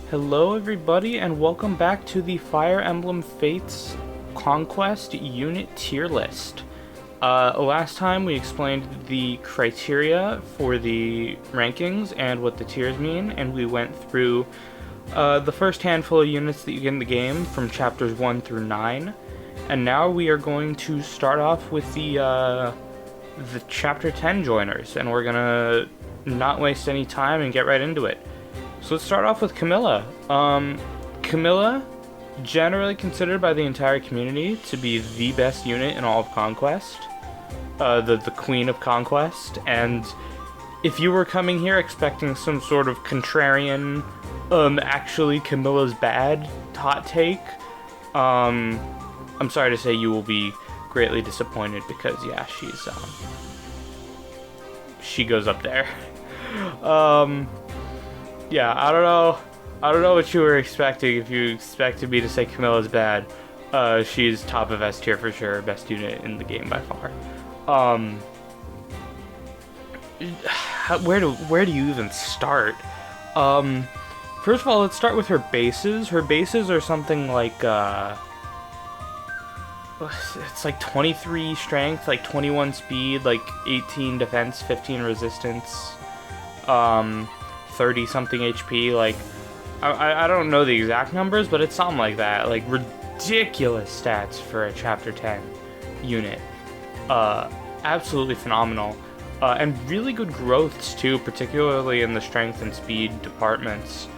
Hello everybody and welcome back to the Fire Emblem Fates Conquest unit tier list. Last time we explained the criteria for the rankings and what the tiers mean, and we went through the first handful of units that you get in the game from chapters 1 through 9. And now we are going to start off with the chapter 10 joiners, and we're gonna not waste any time and get right into it. So let's start off with Camilla. Camilla, generally considered by the entire community to be the best unit in all of Conquest. The queen of Conquest. And if you were coming here expecting some sort of contrarian, actually Camilla's bad hot take, I'm sorry to say you will be greatly disappointed because, yeah, she goes up there. Yeah, I don't know what you were expecting. If you expected me to say Camilla's bad, she's top of S tier for sure, best unit in the game by far. Where do you even start? First of all, let's start with her bases. Her bases are something like it's like 23 strength, like 21 speed, like 18 defense, 15 resistance, 30 something HP. Like I don't know the exact numbers, but it's something like that. Like ridiculous stats for a chapter 10 unit. Absolutely phenomenal. And really good growths too, particularly in the strength and speed departments.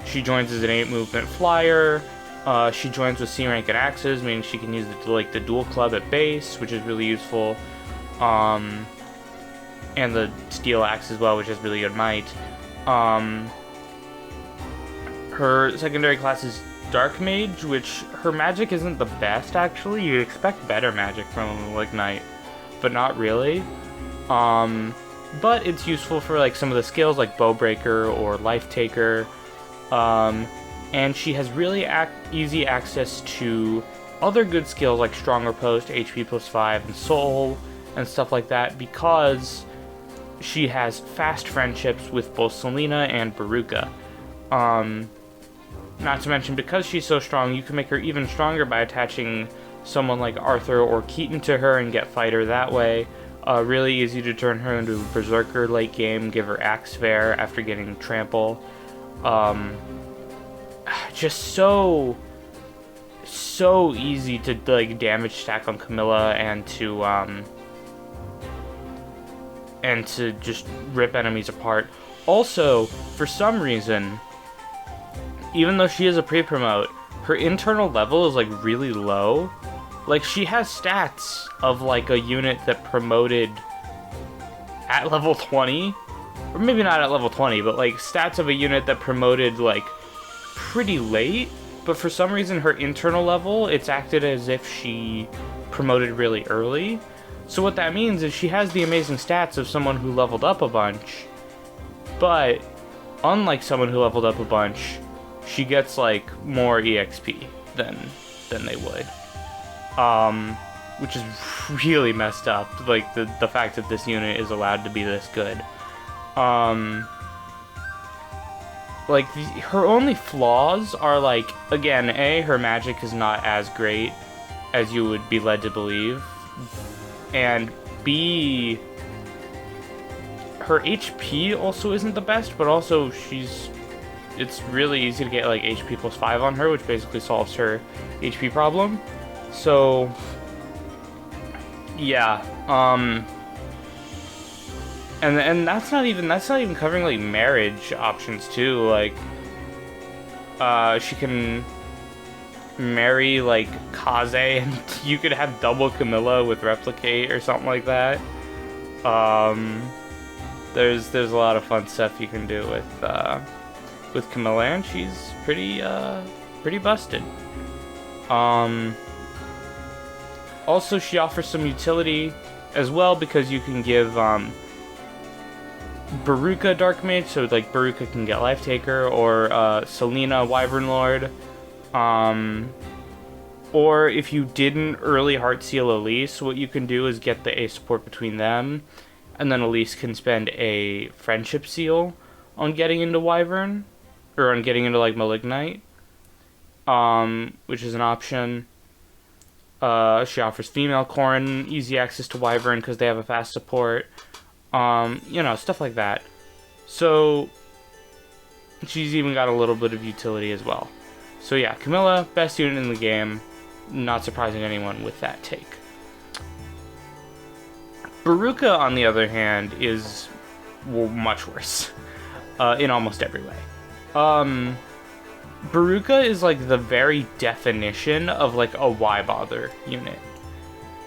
She joins as an 8 movement flyer. She joins with C rank and axes, meaning she can use the dual club at base, which is really useful. And the steel axe as well, which is really good might. Her secondary class is Dark Mage, which her magic isn't the best actually. You expect better magic from like Knight, but not really. But it's useful for like some of the skills like Bowbreaker or Life Taker. And she has really easy access to other good skills like Stronger Post, HP plus 5, and Soul, and stuff like that, because she has fast friendships with both Selena and Baruka. Not to mention, because she's so strong, you can make her even stronger by attaching someone like Arthur or Keaton to her and get fighter that way. Really easy to turn her into a Berserker late game, give her Axe Fair after getting Trample. Just so easy to like damage stack on Camilla and to just rip enemies apart. Also, for some reason, even though she is a pre-promote, her internal level is like really low. Like, she has stats of like a unit that promoted at level 20, or maybe not at level 20, but like stats of a unit that promoted like pretty late. But for some reason, her internal level, it's acted as if she promoted really early. So what that means is she has the amazing stats of someone who leveled up a bunch, but unlike someone who leveled up a bunch, she gets like more EXP than they would, which is really messed up. Like the fact that this unit is allowed to be this good. Her only flaws are like, again, her magic is not as great as you would be led to believe. And B, her HP also isn't the best, but also it's really easy to get like HP plus 5 on her, which basically solves her HP problem. So, yeah, and that's not even covering like marriage options too. Like, she can marry like Kaze, and you could have double Camilla with Replicate or something like that. There's a lot of fun stuff you can do with Camilla, and she's pretty busted. Also, she offers some utility as well, because you can give Baruka Dark Mage, so like Baruka can get Life Taker, or Selena Wyvern Lord. Or if you didn't early Heart Seal Elise, what you can do is get the A support between them, and then Elise can spend a Friendship Seal on getting into Wyvern. or on getting into like Malignite, which is an option. She offers female Corrin easy access to Wyvern because they have a fast support. Stuff like that. So she's even got a little bit of utility as well. So yeah, Camilla, best unit in the game. Not surprising anyone with that take. Baruka, on the other hand, is much worse in almost every way. Baruka is like the very definition of like a why bother unit.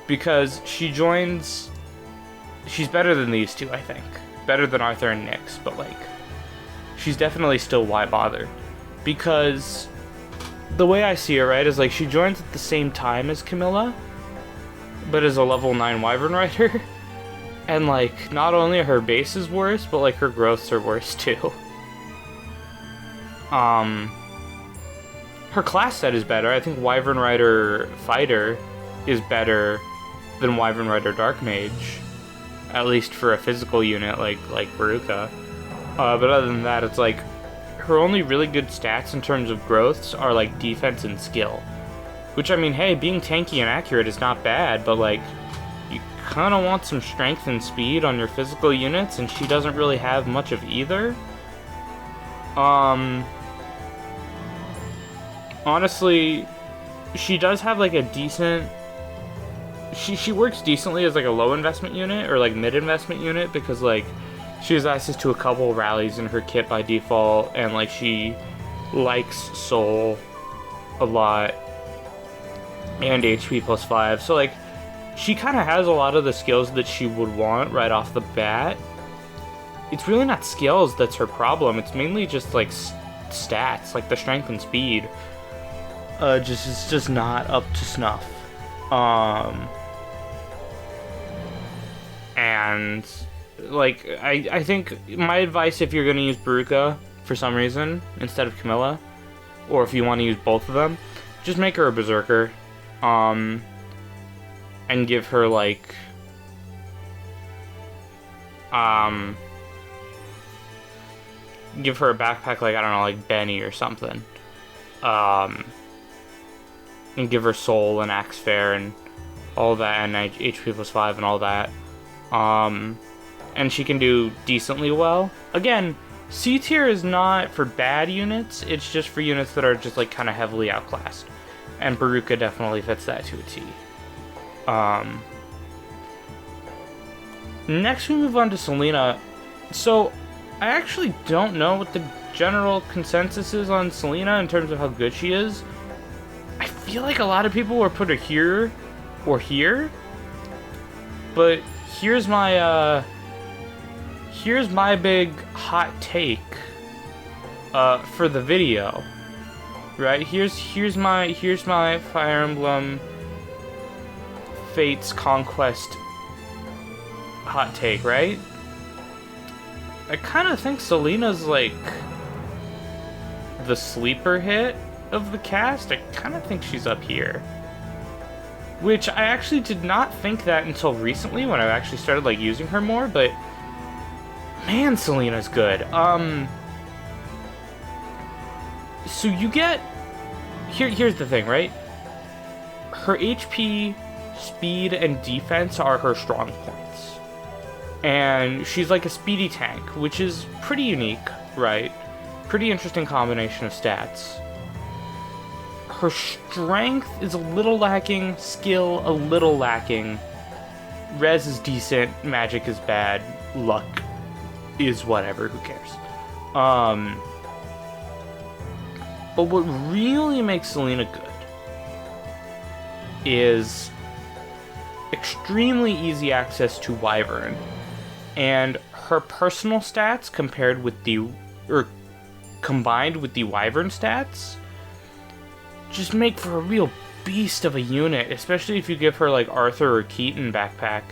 Because she's better than these two, I think. Better than Arthur and Nyx, but like, she's definitely still why bother. Because the way I see it, right, is like she joins at the same time as Camilla, but as a level 9 Wyvern Rider. And like, not only are her base is worse, but like her growths are worse too. Her class set is better. I think Wyvern Rider Fighter is better than Wyvern Rider Dark Mage, at least for a physical unit like Baruka. But other than that, it's like her only really good stats in terms of growths are like defense and skill. Which, I mean, hey, being tanky and accurate is not bad, but like, you kind of want some strength and speed on your physical units, and she doesn't really have much of either. Honestly, she does have like a decent... She works decently as like a low investment unit or like mid investment unit because like she has access to a couple rallies in her kit by default, and like she likes soul a lot and HP plus 5. So like she kind of has a lot of the skills that she would want right off the bat. It's really not skills that's her problem. It's mainly just like stats, like the strength and speed. It's just not up to snuff. And like I think my advice, if you're gonna use Baruka for some reason instead of Camilla, or if you want to use both of them, just make her a berserker, and give her like give her a backpack like, I don't know, like Benny or something. And give her soul and axe fair and all that, and HP plus 5 and all that. And she can do decently well. Again, C tier is not for bad units, it's just for units that are just like kind of heavily outclassed. And Baruka definitely fits that to a T. Next we move on to Selena. So, I actually don't know what the general consensus is on Selena in terms of how good she is. I feel like a lot of people will put her here or here, but here's my big hot take for the video. Right? Here's my Fire Emblem Fates Conquest hot take, right? I kind of think Selena's like the sleeper hit of the cast. I kind of think she's up here. Which I actually did not think that until recently when I actually started like using her more, but man, Selena's good. So you get here's the thing, right? Her HP, speed, and defense are her strong points. And she's like a speedy tank, which is pretty unique, right? Pretty interesting combination of stats. Her strength is a little lacking, skill a little lacking, res is decent, magic is bad, luck is whatever, who cares. But what really makes Selena good is extremely easy access to Wyvern, and her personal stats combined with the Wyvern stats just make for a real beast of a unit, especially if you give her like Arthur or Keaton backpack.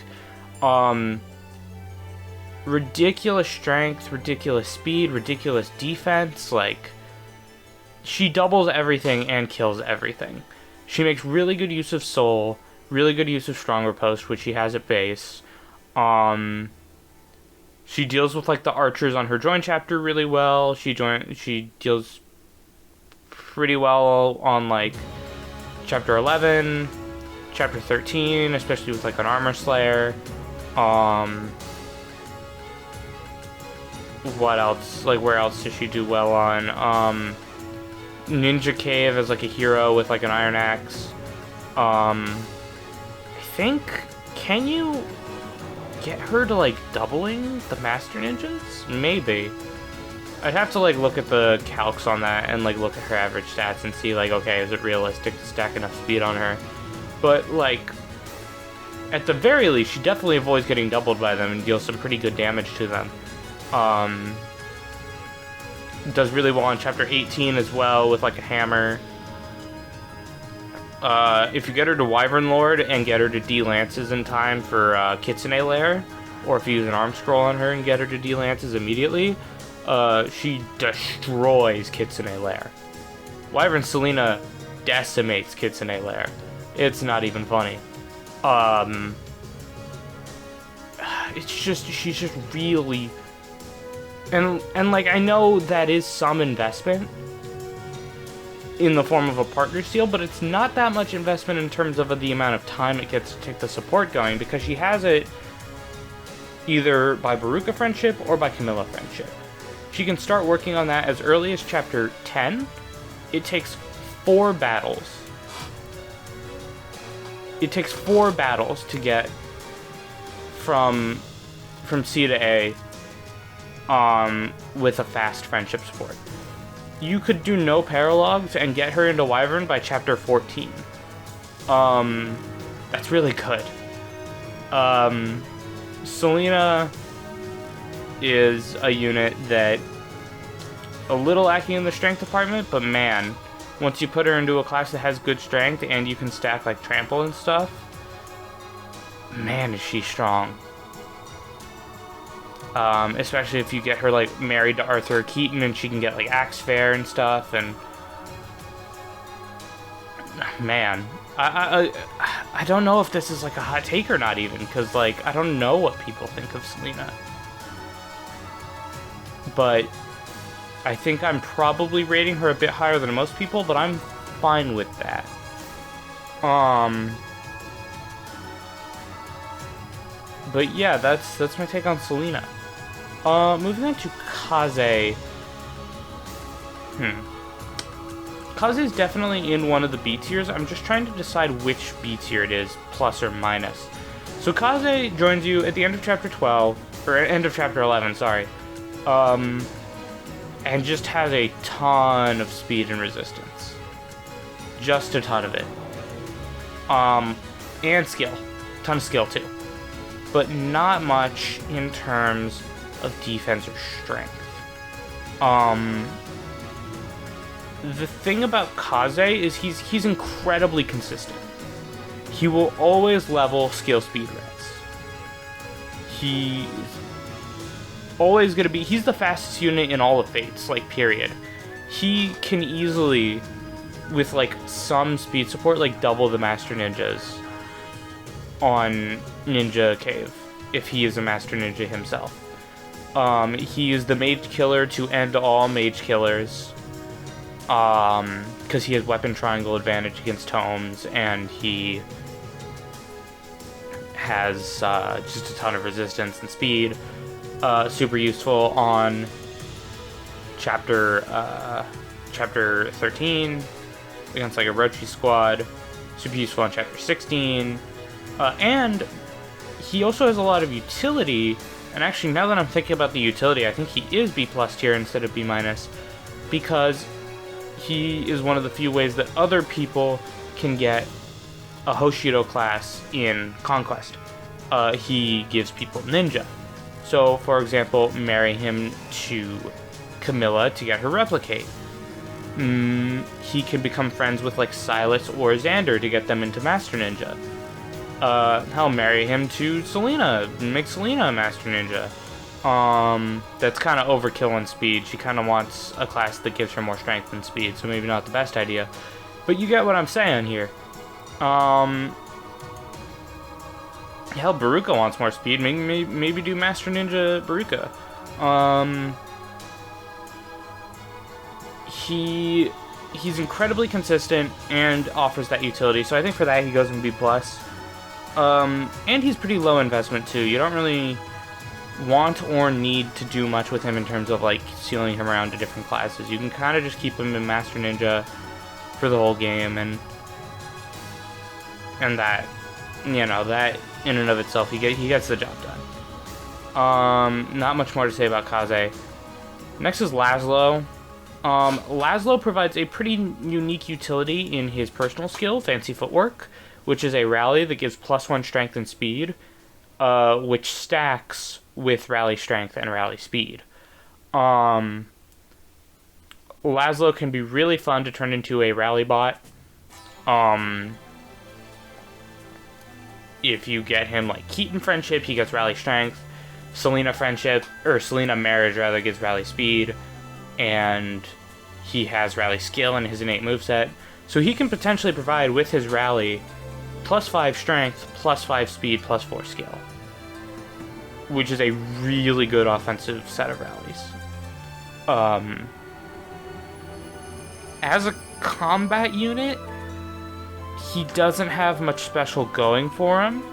Ridiculous strength, ridiculous speed, ridiculous defense, like she doubles everything and kills everything. She makes really good use of soul, really good use of stronger post, which she has at base. She deals with like the archers on her join chapter really well. She deals pretty well on like chapter 11, chapter 13, especially with like an armor slayer. What else? Like, where else does she do well on? Ninja Cave as like a hero with like an iron axe. I think, can you get her to like doubling the Master Ninjas? Maybe. I'd have to like look at the calcs on that and like look at her average stats and see like, okay, is it realistic to stack enough speed on her? But like, at the very least, she definitely avoids getting doubled by them and deals some pretty good damage to them. Does really well on chapter 18 as well with like a hammer. If you get her to Wyvern Lord and get her to D Lances in time for Kitsune Lair, or if you use an arm scroll on her and get her to D Lances immediately, she destroys Kitsune Lair. Wyvern Selena decimates Kitsune Lair. It's not even funny. She's just really, and like, I know that is some investment in the form of a partner seal, but it's not that much investment in terms of the amount of time it gets to take the support going, because she has it either by Baruka friendship or by Camilla friendship. She can start working on that as early as chapter 10. It takes 4 battles. It takes 4 battles to get from C to A with a fast friendship support. You could do no paralogs and get her into Wyvern by chapter 14. That's really good. Selena is a unit that a little lacking in the strength department, but man, once you put her into a class that has good strength and you can stack like trample and stuff, man, is she strong. Especially if you get her like married to Arthur Keaton and she can get like Axe Fair and stuff, and man, I don't know if this is like a hot take or not even, because like, I don't know what people think of Selena, but I think I'm probably rating her a bit higher than most people, but I'm fine with that. But yeah, that's my take on Selena. Moving on to Kaze. Kaze's definitely in one of the B tiers. I'm just trying to decide which B tier it is, plus or minus. So Kaze joins you at the end of chapter 12, or end of chapter 11, sorry. And just has a ton of speed and resistance. Just a ton of it. And skill. Ton of skill too. But not much in terms of defense or strength. The thing about Kaze is he's incredibly consistent. He will always level skill speed reds. He's always gonna be, he's the fastest unit in all of Fates, like, period. He can easily, with like some speed support, like double the Master Ninjas on Ninja Cave, if he is a Master Ninja himself. He is the mage killer to end all mage killers, because he has weapon triangle advantage against tomes, and he has just a ton of resistance and speed. Super useful on chapter 13 against like a Rochi squad. Super useful on chapter 16, and he also has a lot of utility. And actually, now that I'm thinking about the utility, I think he is B+ tier instead of B-, because he is one of the few ways that other people can get a Hoshido class in Conquest. He gives people ninja. So, for example, marry him to Camilla to get her replicate. He can become friends with like Silas or Xander to get them into Master Ninja. Hell, marry him to Selena and make Selena a Master Ninja. That's kind of overkill on speed. She kind of wants a class that gives her more strength than speed, so maybe not the best idea. But you get what I'm saying here. Hell, Baruka wants more speed. Maybe do Master Ninja Baruka. He's incredibly consistent and offers that utility, so I think for that he goes in B+. And he's pretty low investment too. You don't really want or need to do much with him in terms of like sealing him around to different classes. You can kind of just keep him in Master Ninja for the whole game, and that, you know, that in and of itself, he gets the job done. Not much more to say about Kaze. Next is Laszlo. Laszlo provides a pretty unique utility in his personal skill, Fancy Footwork, which is a rally that gives +1 strength and speed, which stacks with rally strength and rally speed. Laszlo can be really fun to turn into a rally bot. If you get him like Keaton Friendship, he gets rally strength. Selena Friendship, or Selena Marriage rather, gives rally speed. And he has rally skill in his innate moveset. So he can potentially provide with his rally +5 strength, +5 speed, +4 skill. Which is a really good offensive set of rallies. As a combat unit, he doesn't have much special going for him.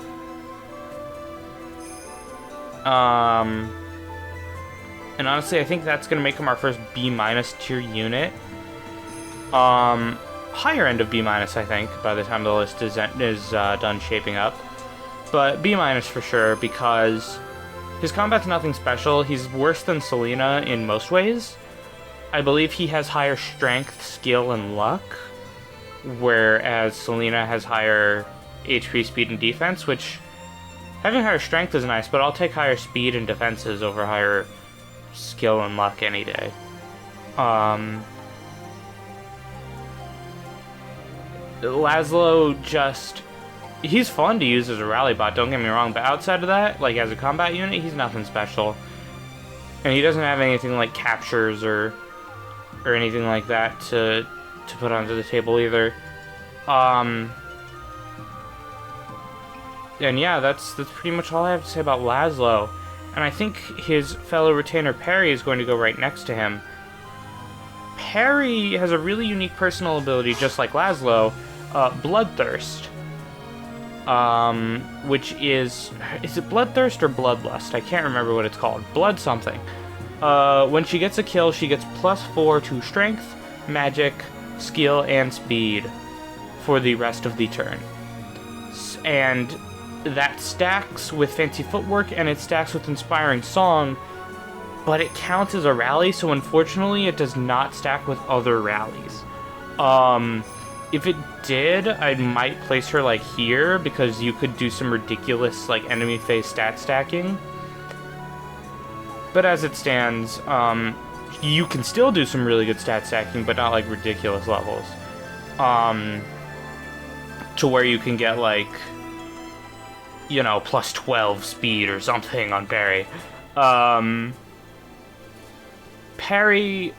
And honestly, I think that's going to make him our first B- tier unit. Higher end of B-, I think, by the time the list is done shaping up. But B- for sure, because his combat's nothing special. He's worse than Selena in most ways. I believe he has higher strength, skill, and luck, whereas Selena has higher HP, speed, and defense, which having higher strength is nice, but I'll take higher speed and defenses over higher skill and luck any day. Laszlo just... he's fun to use as a rally bot, don't get me wrong, but outside of that, like as a combat unit, he's nothing special. And he doesn't have anything like captures or anything like that to put onto the table either. And yeah, that's pretty much all I have to say about Laszlo. And I think his fellow retainer Perry is going to go right next to him. Perry has a really unique personal ability, just like Laszlo, Bloodthirst. Which is it Bloodthirst or Bloodlust? I can't remember what it's called. Blood something. When she gets a kill, she gets +4 to Strength, Magic, Skill, and Speed for the rest of the turn. And that stacks with Fancy Footwork, and it stacks with Inspiring Song, but it counts as a rally, so unfortunately it does not stack with other rallies. If it did, I might place her like here, because you could do some ridiculous like enemy phase stat stacking. But as it stands, you can still do some really good stat stacking, but not like ridiculous levels. To where you can get like, you know, +12 speed or something on Perry. Perry,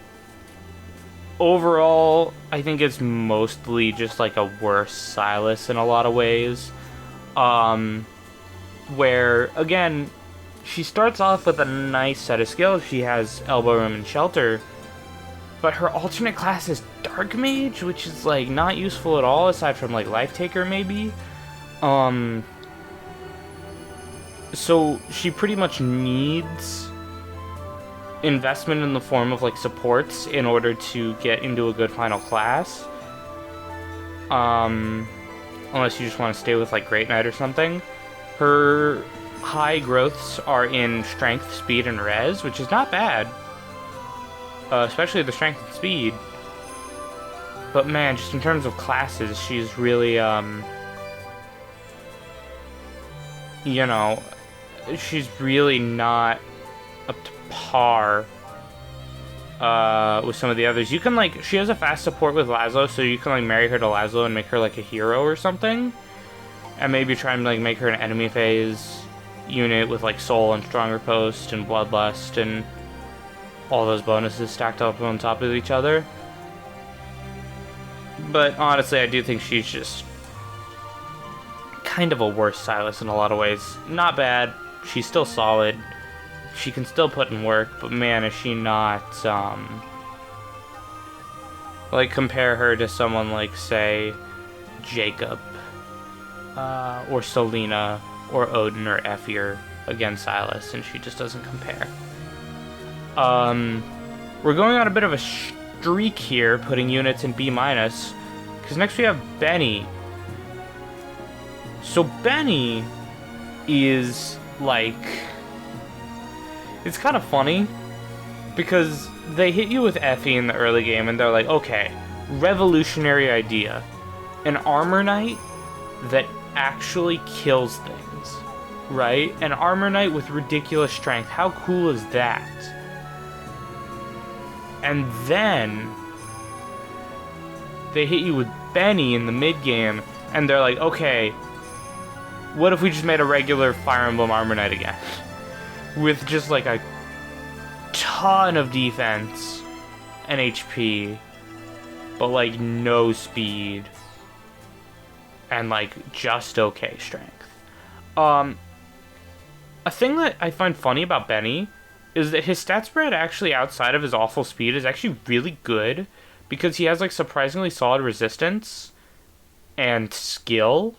overall, I think it's mostly just like a worse Silas in a lot of ways. Where, again, she starts off with a nice set of skills. She has Elbow Room and Shelter, but her alternate class is Dark Mage, which is like not useful at all, aside from like Life Taker maybe. So she pretty much needs investment in the form of like supports in order to get into a good final class. Unless you just want to stay with like Great Knight or something. Her high growths are in Strength, Speed, and Res, which is not bad. Especially the Strength and Speed. But man, just in terms of classes, she's really, you know, she's really not up to par with some of the others. You can like, she has a fast support with Laszlo, so you can like marry her to Laszlo and make her like a hero or something, and maybe try and like make her an enemy phase unit with like Soul and Stronger Post and Bloodlust and all those bonuses stacked up on top of each other. But honestly, I do think she's just kind of a worse Silas in a lot of ways. Not bad. She's still solid. She can still put in work, but man, is she not, like, compare her to someone like, say, Jacob, or Selena, or Odin, or Ephir against Silas, and she just doesn't compare. We're going on a bit of a streak here, putting units in B-, because next we have Benny. So Benny is, like... It's kind of funny, because they hit you with Effie in the early game, and they're like, okay, revolutionary idea. An armor knight that actually kills things, right? An armor knight with ridiculous strength. How cool is that? And then they hit you with Benny in the mid-game, and they're like, okay, what if we just made a regular Fire Emblem armor knight again? With just like a ton of defense and HP, but like no speed and like just okay strength. A thing that I find funny about Benny is that his stat spread actually outside of his awful speed is actually really good, because he has like surprisingly solid resistance and skill.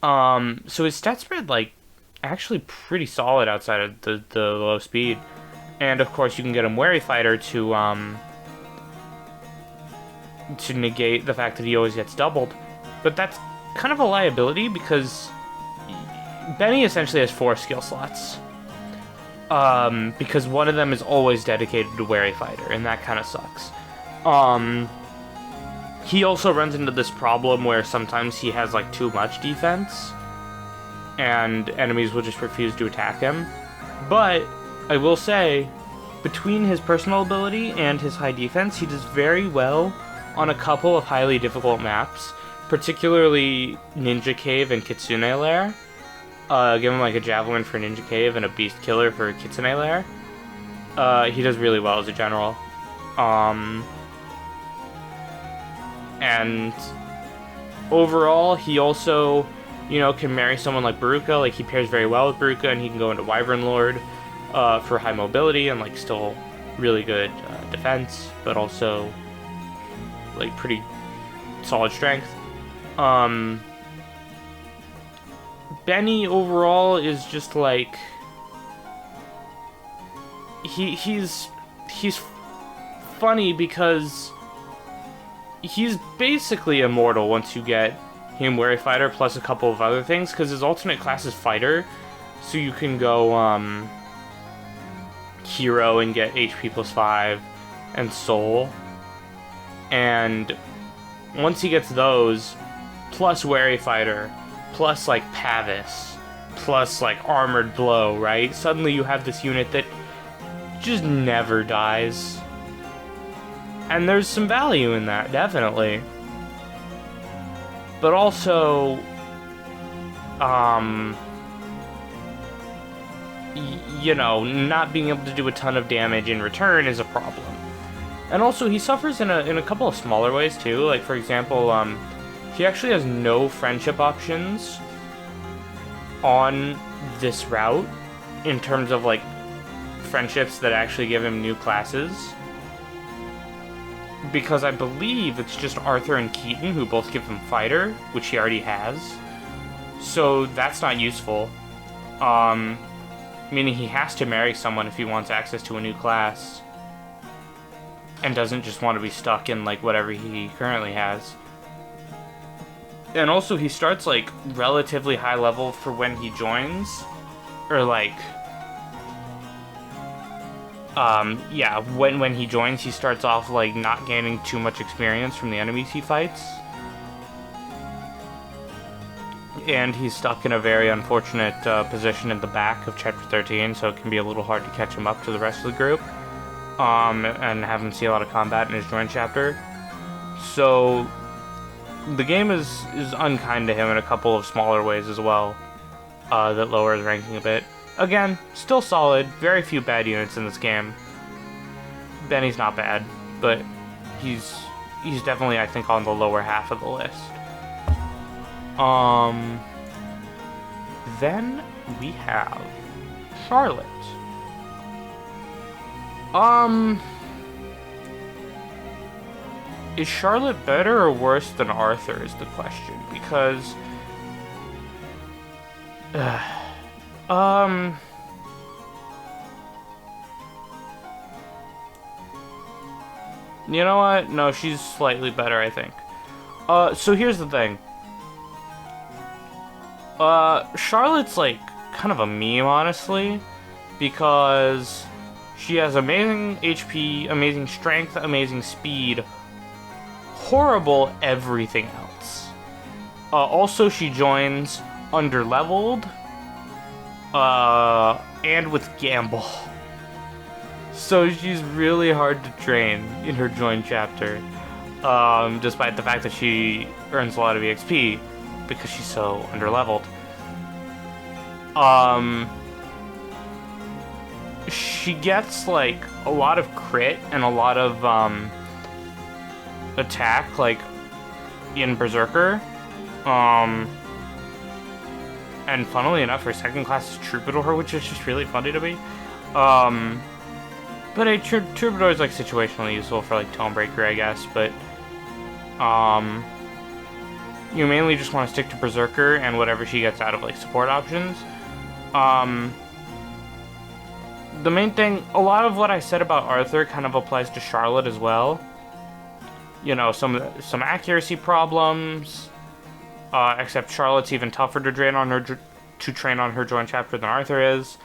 So his stat spread like actually pretty solid outside of the low speed. And of course you can get him Wary Fighter to negate the fact that he always gets doubled. But that's kind of a liability, because Benny essentially has 4 skill slots. Because one of them is always dedicated to Wary Fighter, and that kind of sucks. He also runs into this problem where sometimes he has like too much defense, and enemies will just refuse to attack him. But I will say, between his personal ability and his high defense, he does very well on a couple of highly difficult maps, particularly Ninja Cave and Kitsune Lair. Give him like a Javelin for Ninja Cave and a Beast Killer for Kitsune Lair. He does really well as a general. And overall, he also, you know, can marry someone like Baruka. Like, he pairs very well with Baruka, and he can go into Wyvern Lord for high mobility and like still really good defense, but also like pretty solid strength. Benny overall is just like he's funny because he's basically immortal once you get him Wary Fighter plus a couple of other things, because his alternate class is Fighter, so you can go Hero and get HP plus 5 and Soul, and once he gets those plus Wary Fighter plus like Pavis plus like Armored Blow, right? Suddenly you have this unit that just never dies. And there's some value in that, definitely. But also, you know, not being able to do a ton of damage in return is a problem. And also, he suffers in a couple of smaller ways too. Like, for example, he actually has no friendship options on this route in terms of like friendships that actually give him new classes, because I believe it's just Arthur and Keaton who both give him Fighter, which he already has. So that's not useful. Meaning he has to marry someone if he wants access to a new class, and doesn't just want to be stuck in like whatever he currently has. And also he starts like relatively high level for when he joins, or like yeah, when he joins, he starts off like not gaining too much experience from the enemies he fights. And he's stuck in a very unfortunate position at the back of Chapter 13, so it can be a little hard to catch him up to the rest of the group, and have him see a lot of combat in his joint chapter. So the game is unkind to him in a couple of smaller ways as well, that lower his ranking a bit. Again, still solid, very few bad units in this game. Benny's not bad, but he's definitely, I think, on the lower half of the list. Um, then we have Charlotte. Is Charlotte better or worse than Arthur is the question, because you know what? No, she's slightly better, I think. So here's the thing. Charlotte's like kind of a meme, honestly, because she has amazing HP, amazing strength, amazing speed, horrible everything else. Also, she joins underleveled, and with Gamble. So she's really hard to train in her join chapter, despite the fact that she earns a lot of EXP because she's so underleveled. She gets like a lot of crit and a lot of attack, like in Berserker. And funnily enough, her second class is Troubadour, which is just really funny to me. But Troubadour is like situationally useful for like Tonebreaker, I guess. But you mainly just want to stick to Berserker and whatever she gets out of like support options. The main thing, a lot of what I said about Arthur kind of applies to Charlotte as well. You know, some accuracy problems. Except Charlotte's even tougher to train on her joint chapter than Arthur is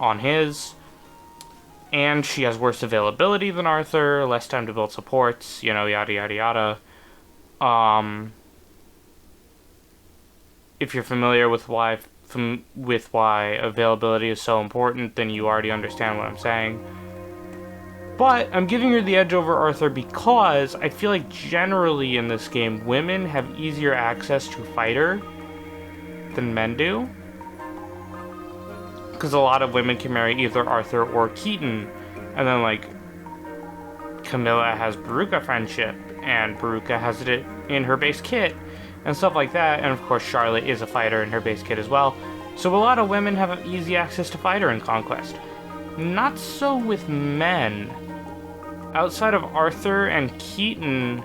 on his. And she has worse availability than Arthur, less time to build supports, you know, yada yada yada. If you're familiar with why availability is so important, then you already understand what I'm saying. But I'm giving her the edge over Arthur because I feel like generally in this game, women have easier access to fighter than men do. Because a lot of women can marry either Arthur or Keaton. And then, like, Camilla has Baruka friendship, and Baruka has it in her base kit, and stuff like that. And of course, Charlotte is a fighter in her base kit as well. So a lot of women have easy access to fighter in Conquest. Not so with men. Outside of Arthur and Keaton,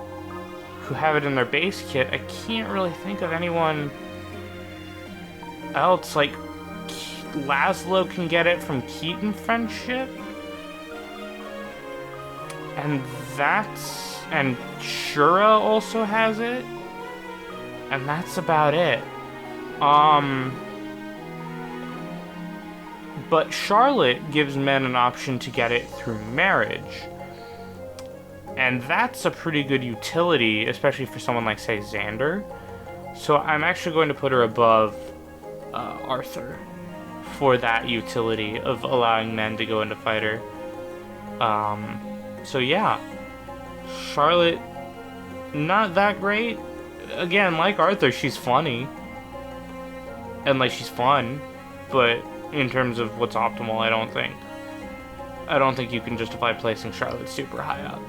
who have it in their base kit, I can't really think of anyone else. Like, Laszlo can get it from Keaton friendship. And Shura also has it. And that's about it. But Charlotte gives men an option to get it through marriage. And that's a pretty good utility, especially for someone like, say, Xander. So I'm actually going to put her above Arthur for that utility of allowing men to go into fighter. So yeah, Charlotte, not that great. Again, like Arthur, she's funny. And like, she's fun. But in terms of what's optimal, I don't think you can justify placing Charlotte super high up.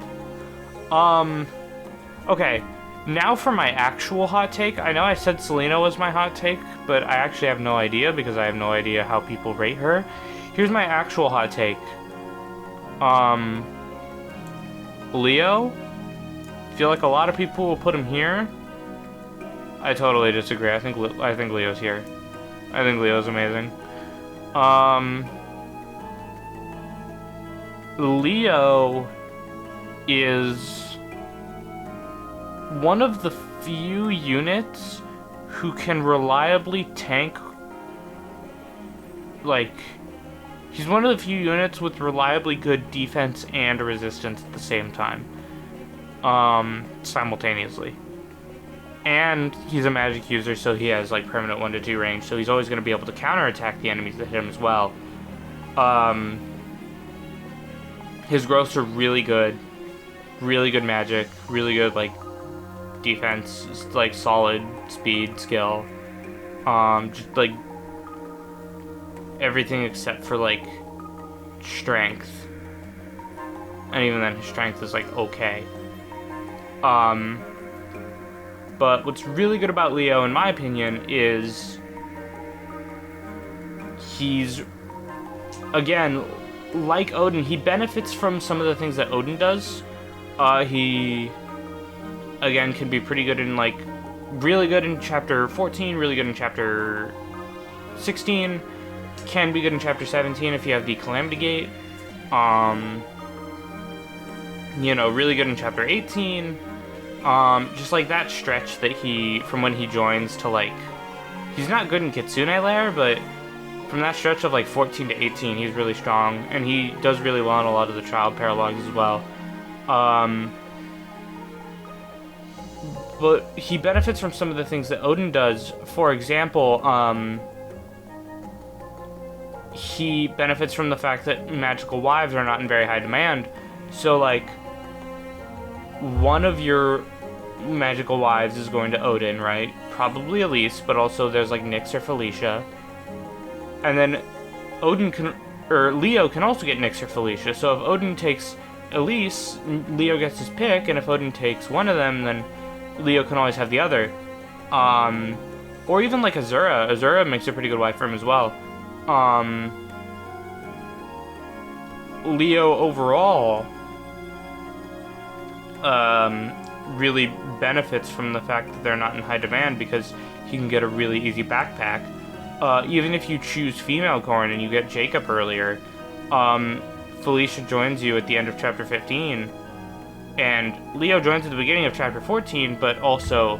Okay, now for my actual hot take. I know I said Selena was my hot take, but I actually have no idea because I have no idea how people rate her. Here's my actual hot take. Leo? Feel like a lot of people will put him here. I totally disagree. I think Leo's here. I think Leo's amazing. Leo is one of the few units who can reliably tank, like, he's one of the few units with reliably good defense and resistance at the same time, simultaneously. And he's a magic user, so he has like permanent 1-2 range, so he's always going to be able to counterattack the enemies that hit him as well. His growths are really good magic, really good like defense, like solid speed, skill, just like everything except for like strength, and even then his strength is like okay. But what's really good about Leo, in my opinion, is he's, again, like Odin, he benefits from some of the things that Odin does. He, again, can be pretty good in, like, really good in Chapter 14, really good in Chapter 16, can be good in Chapter 17 if you have the Calamity Gate. You know, really good in Chapter 18. Just like that stretch that from when he joins to, like, he's not good in Kitsune Lair, but from that stretch of, like, 14 to 18, he's really strong, and he does really well in a lot of the child paralogs as well. But he benefits from some of the things that Odin does. For example, he benefits from the fact that magical wives are not in very high demand. So, like, one of your magical wives is going to Odin, right? Probably Elise, but also there's, like, Nyx or Felicia. And then Leo can also get Nyx or Felicia. So if Odin takes Elise, Leo gets his pick, and if Odin takes one of them, then Leo can always have the other. Or even, like, Azura. Azura makes a pretty good wife for him as well. Leo overall really benefits from the fact that they're not in high demand because he can get a really easy backpack. Even if you choose female Corn and you get Jacob earlier, Felicia joins you at the end of Chapter 15, and Leo joins at the beginning of Chapter 14, but also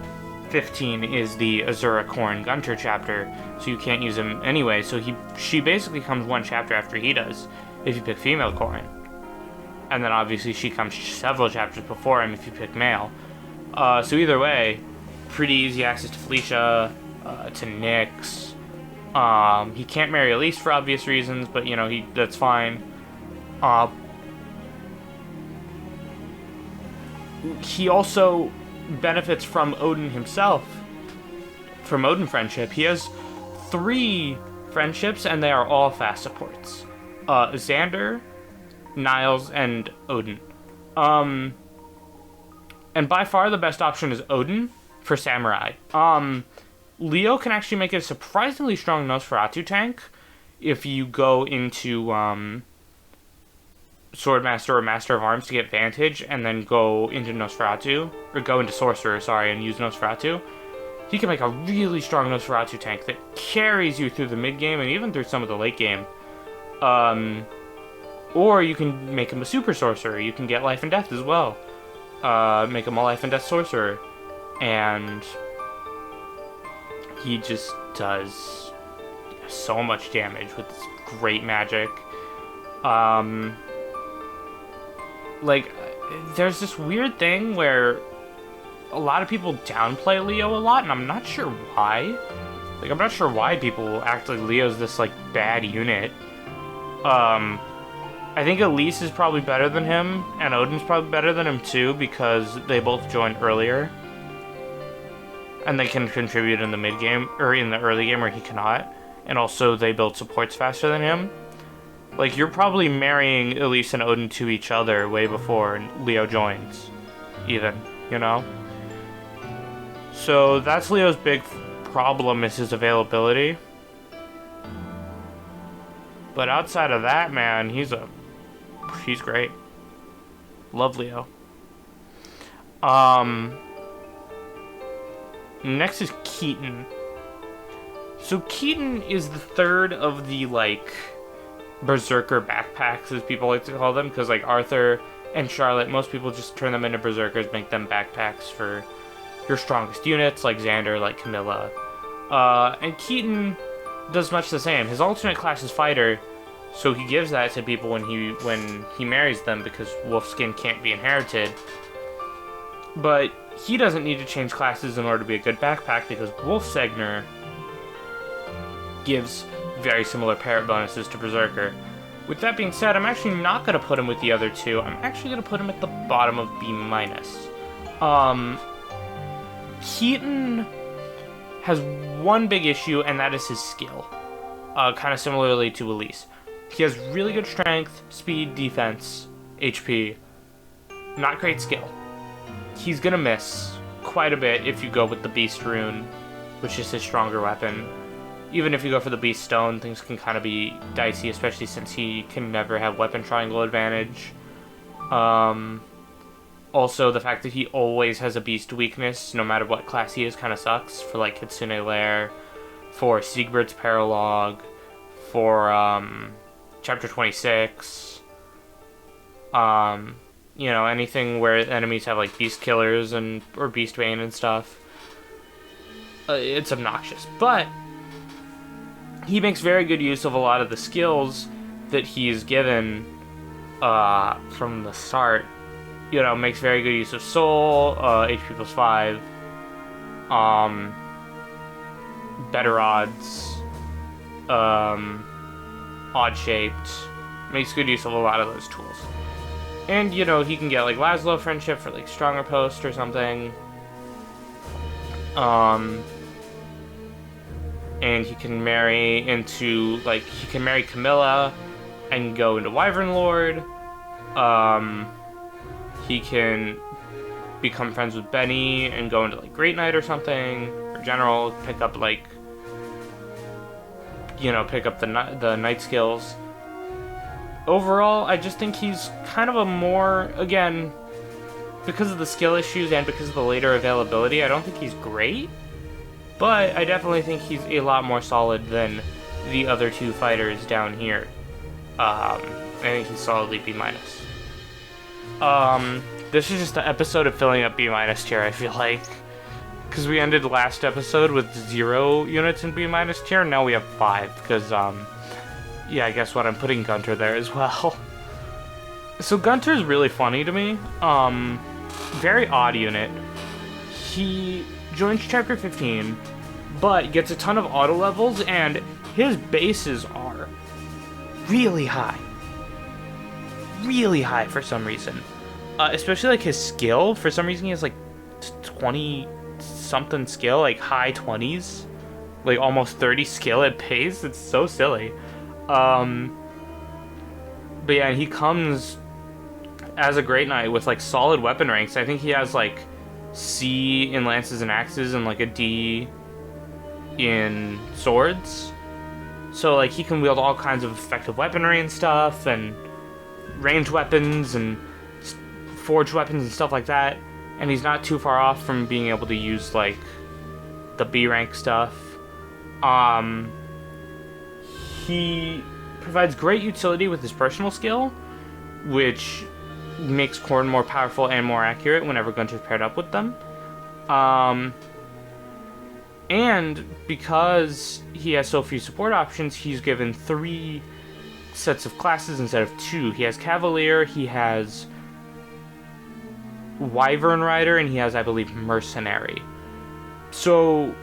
15 is the Azura Corn Gunter chapter, so you can't use him anyway, so she basically comes one chapter after he does, if you pick female Corn. And then obviously she comes several chapters before him if you pick male. So either way, pretty easy access to Felicia, to Nyx. He can't marry Elise for obvious reasons, but, you know, that's fine. He also benefits from Odin himself, from Odin friendship. He has 3 friendships, and they are all fast supports. Xander, Niles, and Odin. And by far the best option is Odin for Samurai. Leo can actually make a surprisingly strong Nosferatu tank if you go into Swordmaster or Master of Arms to get Vantage, and then go into Nosferatu, or go into Sorcerer, sorry, and use Nosferatu. He can make a really strong Nosferatu tank that carries you through the mid-game and even through some of the late game. Or you can make him a Super Sorcerer. You can get Life and Death as well. Make him a Life and Death Sorcerer. And he just does so much damage with this great magic. Like, there's this weird thing where a lot of people downplay Leo a lot, and I'm not sure why. Like, I'm not sure why people act like Leo's this, like, bad unit. I think Elise is probably better than him, and Odin's probably better than him too, because they both joined earlier. And they can contribute in the mid-game, or in the early game where he cannot. And also, they build supports faster than him. Like, you're probably marrying Elise and Odin to each other way before Leo joins, even, you know? So, that's Leo's big problem, is his availability. But outside of that, man, he's great. Love Leo. Next is Keaton. So Keaton is the third of the, like, Berserker backpacks, as people like to call them, because, like, Arthur and Charlotte, most people just turn them into Berserkers, make them backpacks for your strongest units, like Xander, like Camilla. And Keaton does much the same. His alternate class is Fighter, so he gives that to people when he marries them, because Wolfskin can't be inherited. But he doesn't need to change classes in order to be a good backpack, because Wolfsegner gives very similar parrot bonuses to Berserker. With that being said, I'm actually not going to put him with the other two. I'm actually going to put him at the bottom of B-. Keaton has one big issue, and that is his skill. Kind of similarly to Elise. He has really good strength, speed, defense, HP. Not great skill. He's going to miss quite a bit if you go with the Beast Rune, which is his stronger weapon. Even if you go for the Beast Stone, things can kind of be dicey, especially since he can never have weapon triangle advantage. Also, the fact that he always has a Beast weakness, no matter what class he is, kind of sucks. For, like, Kitsune Lair, for Siegbert's Paralog, for, Chapter 26. You know, anything where enemies have, like, Beast Killers or Beast Bane and stuff. It's obnoxious. But he makes very good use of a lot of the skills that he's given from the start. You know, makes very good use of Soul, HP plus 5, better odds, odd shaped. Makes good use of a lot of those tools. And, you know, he can get, like, Laszlo Friendship for, like, Stronger Post or something. And he can marry into, like, he can marry Camilla and go into Wyvern Lord. He can become friends with Benny and go into, like, Great Knight or something. Or General, pick up, like, you know, pick up the Knight skills. Overall, I just think he's kind of a more, again, because of the skill issues and because of the later availability, I don't think he's great. But I definitely think he's a lot more solid than the other two fighters down here. I think he's solidly B-. This is just the episode of filling up B- tier, I feel like. Because we ended last episode with 0 units in B- tier, and now we have 5, because, yeah, guess what, I'm putting Gunter there as well. So Gunter's really funny to me. Very odd unit. He joins Chapter 15, but gets a ton of auto levels, and his bases are really high. Really high for some reason. Especially, like, his skill. For some reason, he has, like, 20-something skill, like, high 20s. Like, almost 30 skill at base. It's so silly. But yeah, he comes as a Great Knight with, like, solid weapon ranks. I think he has, like, C in Lances and Axes and, like, a D in Swords. So, like, he can wield all kinds of effective weaponry and stuff, and ranged weapons, and forged weapons and stuff like that. And he's not too far off from being able to use, like, the B rank stuff. He provides great utility with his personal skill, which makes Korn more powerful and more accurate whenever Gunter's paired up with them. And because he has so few support options, he's given 3 sets of classes instead of 2. He has Cavalier, he has Wyvern Rider, and he has, I believe, Mercenary. So,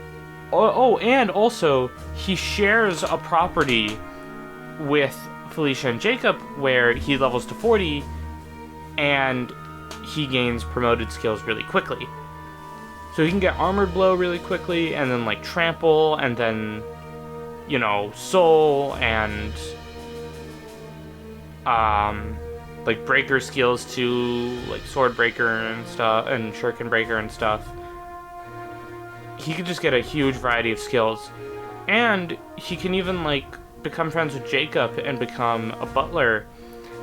and also, he shares a property with Felicia and Jacob where he levels to 40 and he gains promoted skills really quickly. So he can get Armored Blow really quickly, and then, like, Trample, and then, you know, Soul, and like, Breaker skills too, like Sword Breaker and stuff, and Shuriken Breaker and stuff. He could just get a huge variety of skills. And he can even, like, become friends with Jacob and become a butler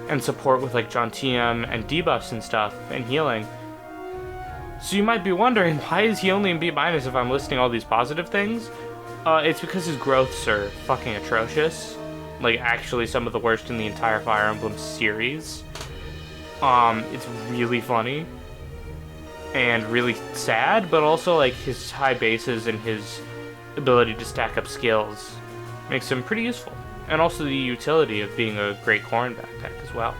and support with, like, Jontium and debuffs and stuff, and healing. So you might be wondering, why is he only in B- if I'm listing all these positive things? It's because his growths are fucking atrocious. Like, actually some of the worst in the entire Fire Emblem series. It's really funny. And really sad, but also, like, his high bases and his ability to stack up skills makes him pretty useful. And also the utility of being a great Corrin backpack as well.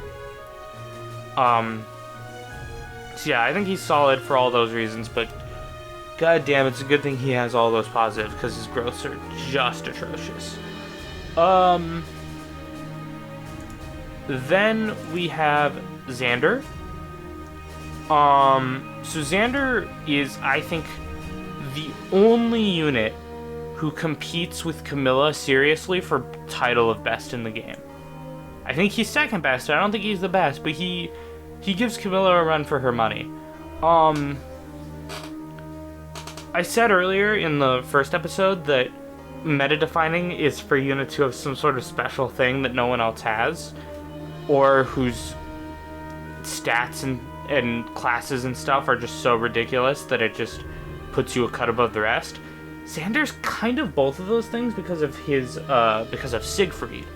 So yeah, I think he's solid for all those reasons, but god damn, it's a good thing he has all those positives, because his growths are just atrocious. Then we have Xander. So Xander is, I think, the only unit who competes with Camilla seriously for title of best in the game. I think he's second best. I don't think he's the best, but he gives Camilla a run for her money. I said earlier in the first episode that meta defining is for units who have some sort of special thing that no one else has, or whose stats and classes and stuff are just so ridiculous that it just puts you a cut above the rest. Xander's kind of both of those things because of his because of Siegfried,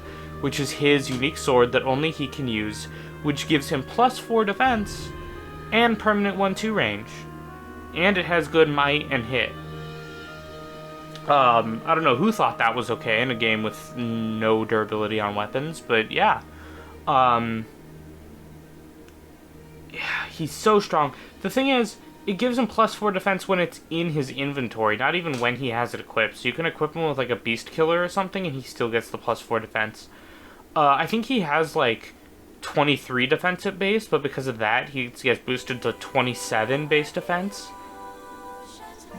which is his unique sword that only he can use, which gives him +4 defense and permanent 1/2 range, and it has good might and hit. I don't know who thought that was okay in a game with no durability on weapons, but yeah. Yeah, he's so strong. The thing is, it gives him +4 defense when it's in his inventory, not even when he has it equipped. So you can equip him with like a beast killer or something, and he still gets the +4 defense. I think he has like 23 defense at base, but because of that, he gets boosted to 27 base defense,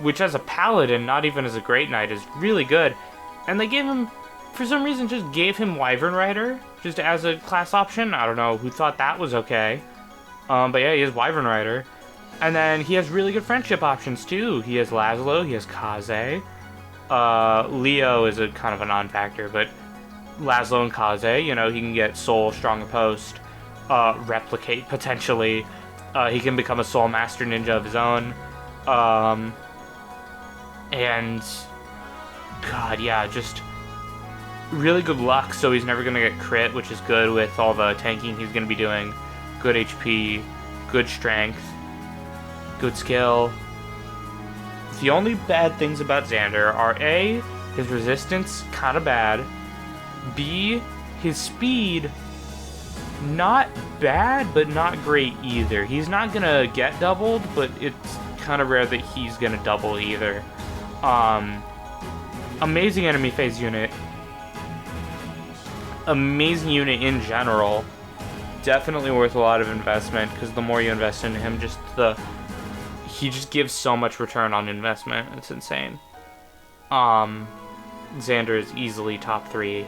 which as a paladin, not even as a great knight, is really good. And they gave him, for some reason, just gave him Wyvern Rider just as a class option. I don't know who thought that was okay. But yeah, he has Wyvern Rider. And then he has really good friendship options too. He has Laszlo, he has Kaze. Leo is a kind of a non-factor, but Laszlo and Kaze, you know, he can get Soul, Strong Post, Replicate potentially. He can become a Soul Master Ninja of his own. And God, yeah, just really good luck, so he's never gonna get crit, which is good with all the tanking he's gonna be doing. Good HP, good strength, good skill. The only bad things about Xander are A, his resistance kinda bad, B, his speed not bad but not great either. He's not gonna get doubled, but it's kinda rare that he's gonna double either. Amazing enemy phase unit. Amazing unit in general. Definitely worth a lot of investment, because the more you invest into him, he just gives so much return on investment. It's insane. Xander is easily top 3,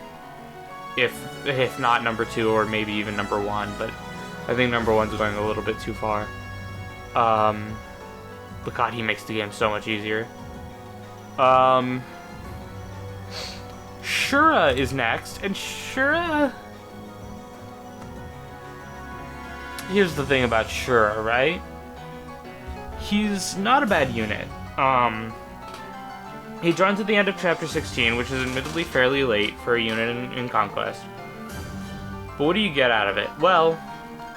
if not number 2, or maybe even number 1, but I think number 1's going a little bit too far. But God, he makes the game so much easier. Shura is next, and Shura... Here's the thing about Shura, right? He's not a bad unit. He joins at the end of Chapter 16, which is admittedly fairly late for a unit in Conquest. But what do you get out of it? Well,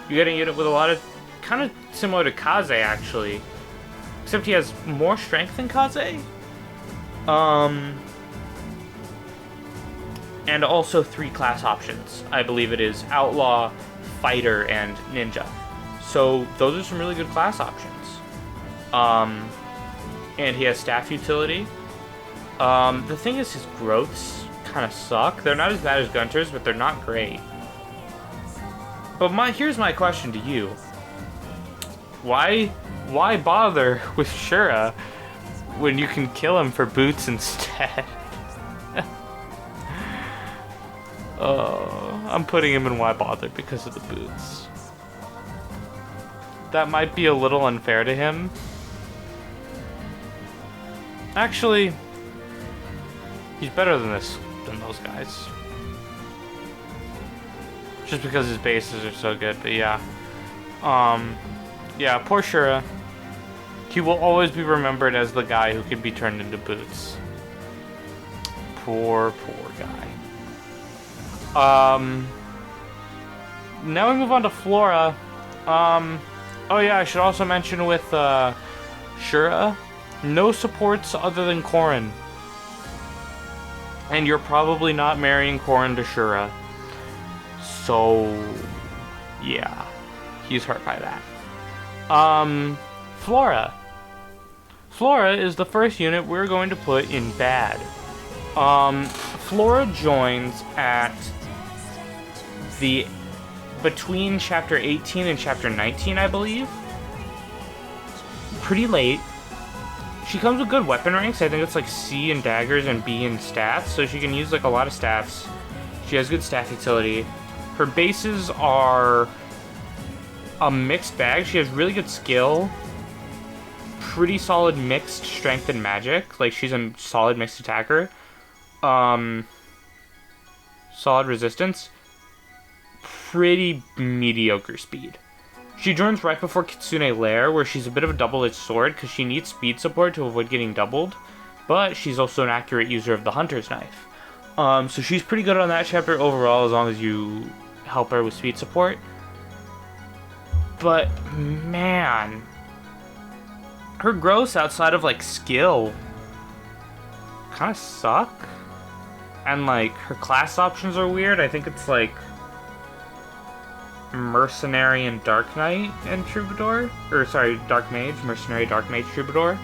you get a unit with a lot of... kind of similar to Kaze, actually. Except he has more strength than Kaze. And also 3 class options. I believe it is Outlaw, Fighter, and Ninja. So those are some really good class options. And he has staff utility. The thing is, his growths kind of suck. They're not as bad as Gunter's, but they're not great. But here's my question to you. Why bother with Shura when you can kill him for boots instead? I'm putting him in why bother because of the boots. That might be a little unfair to him. Actually, he's better than those guys. Just because his bases are so good, but yeah. Yeah, poor Shura. He will always be remembered as the guy who can be turned into boots. Poor guy. Now we move on to Flora. Oh yeah, I should also mention with Shura, no supports other than Corrin. And you're probably not marrying Corrin to Shura. So, yeah, he's hurt by that. Flora. Flora is the first unit we're going to put in bad. Flora joins at between chapter 18 and chapter 19, I believe. Pretty late. She comes with good weapon ranks. I think it's like C in daggers and B in staffs, so she can use like a lot of staffs. She has good staff utility. Her bases are a mixed bag. She has really good skill, pretty solid mixed strength and magic. Like, she's a solid mixed attacker. Solid resistance. Pretty mediocre speed. She joins right before Kitsune Lair, where she's a bit of a double-edged sword because she needs speed support to avoid getting doubled, but she's also an accurate user of the Hunter's Knife. So she's pretty good on that chapter overall as long as you help her with speed support. But, man, her growths outside of, like, skill kind of suck. And, like, her class options are weird. I think it's, like, Mercenary and Dark Knight and Troubadour. Or, sorry, Dark Mage. Mercenary, Dark Mage, Troubadour.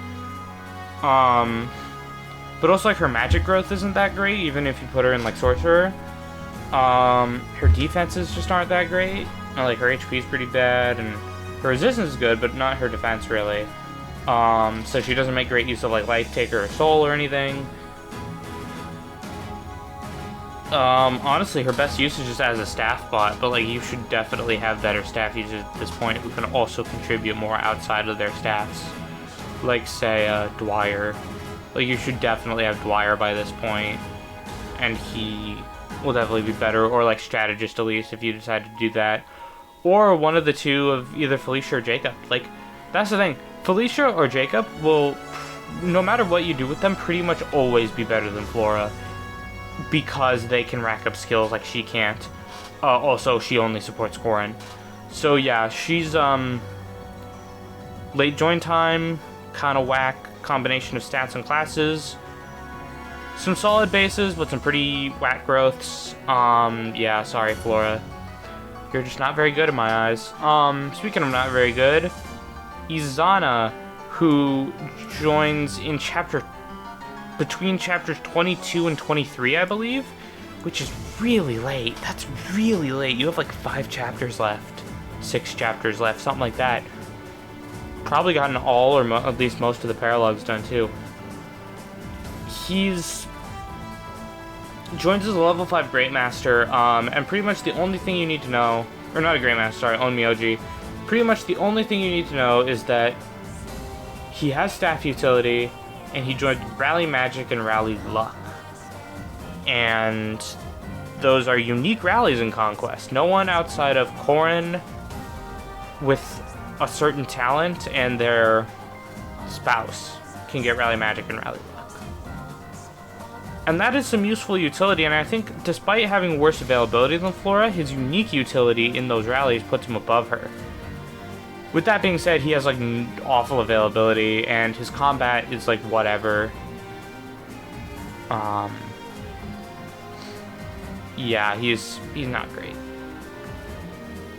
But also, like, her magic growth isn't that great, even if you put her in, like, Sorcerer. Her defenses just aren't that great. Like, her HP is pretty bad, and her resistance is good, but not her defense, really. So she doesn't make great use of, like, Life Taker or Soul or anything. Honestly, her best use is just as a staff bot, but, like, you should definitely have better staff users at this point who can also contribute more outside of their staffs. Like, say, Dwyer. Like, you should definitely have Dwyer by this point, and he will definitely be better, or, like, Strategist at least, if you decide to do that. Or one of the two of either Felicia or Jacob. Like, that's the thing. Felicia or Jacob will, no matter what you do with them, pretty much always be better than Flora, because they can rack up skills like she can't. Also, she only supports Corrin. So yeah, she's late join time, kind of whack combination of stats and classes. Some solid bases, but some pretty whack growths. Yeah, sorry, Flora. You're just not very good in my eyes. Speaking of not very good, Izana, who joins in between chapters 22 and 23, I believe, which is really late. That's really late. You have like 5 chapters left, 6 chapters left, something like that. Probably gotten all or at least most of the paralogs done too. He's joins as a level 5 Great Master, and pretty much the only thing you need to know, or not a Great Master, sorry, Onmyoji. Pretty much the only thing you need to know is that he has staff utility, and he joined Rally Magic and Rally Luck. And those are unique rallies in Conquest. No one outside of Corrin with a certain talent and their spouse can get Rally Magic and Rally Luck. And that is some useful utility, and I think despite having worse availability than Flora, his unique utility in those rallies puts him above her. With that being said, he has like awful availability, and his combat is like whatever. Yeah, he's not great.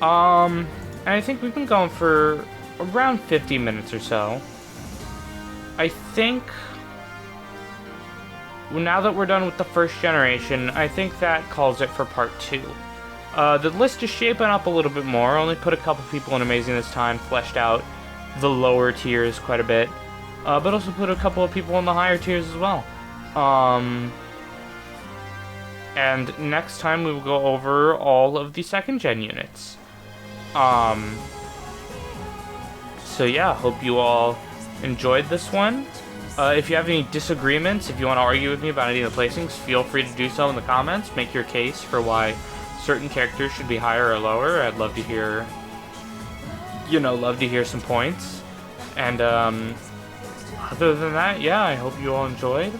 And I think we've been going for around 50 minutes or so. I think now that we're done with the first generation, I think that calls it for part 2. The list is shaping up a little bit more. Only put a couple people in Amazing this time, fleshed out the lower tiers quite a bit, but also put a couple of people in the higher tiers as well. And next time we will go over all of the 2nd gen units. So yeah, hope you all enjoyed this one. If you have any disagreements, if you want to argue with me about any of the placings, feel free to do so in the comments. Make your case for why certain characters should be higher or lower. I'd love to hear, some points. And other than that, yeah, I hope you all enjoyed.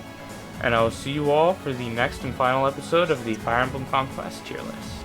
And I will see you all for the next and final episode of the Fire Emblem Conquest tier list.